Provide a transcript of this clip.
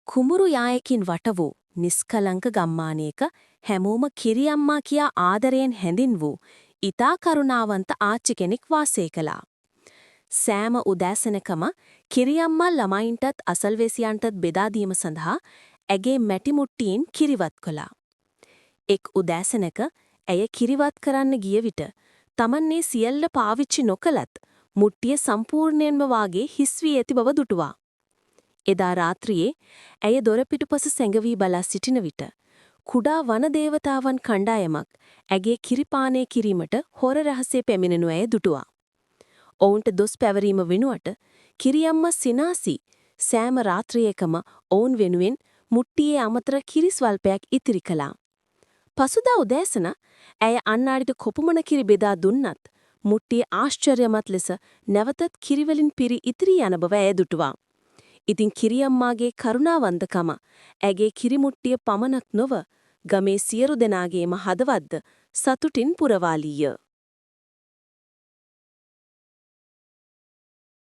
කුඹුරු යායකින් වට වූ නිස්කලංක ගම්මානයක හැමෝම කිරියම්මා කියා ආදරයෙන් හැඳින් වූ ඊතා කරුණාවන්ත ආච්චි කෙනෙක් වාසය කළා. සෑම උදෑසනකම කිරියම්මා ළමයින්ටත් අසල්වැසියන්ටත් බෙදා දීම සඳහා ඇගේ මැටි මුට්ටියෙන් කිරිවත් කළා. එක් උදෑසනක ඇය කිරිවත් කරන්න ගිය විට තමන්නේ සියල්ල පාවිච්චි නොකලත් මුට්ටිය සම්පූර්ණයෙන්ම වාගේ හිස් වී ඇති බව දුටුවා. එදා රාත්‍රියේ ඇය දොරපිටුපස සැඟවී බලා සිටින විට කුඩා වන දේවතාවන් කණ්ඩායමක් ඇගේ කිරිපානය කිරීමට හොර රහසේ පැමිණෙනු ඇය දුටුවා. ඔවුන්ට දොස් පැවරීම වෙනුවට කිරියම්මා සිනාසී සෑම රාත්‍රියකම ඔවුන් වෙනුවෙන් මුට්ටියේ අමතර කිරි ස්වල්පයක් ඉතිරි කළා. පසුදා උදෑසන ඇය අන්නාඩිට කොපමණ කිරි බෙදා දුන්නත් මුට්ටියේ ආශ්චර්යමත් ලෙස නැවතත් කිරිවලින් පිරි ඉතිරි යන බව ඇය දුටුවා. ඉතින් කිරියම්මාගේ කරුණාවන්තකම ඇගේ කිරිමුට්ටිය පමණක් නොව ගමේ සියලු දෙනාගේම හදවත්ද සතුටින් පුරවාලීය.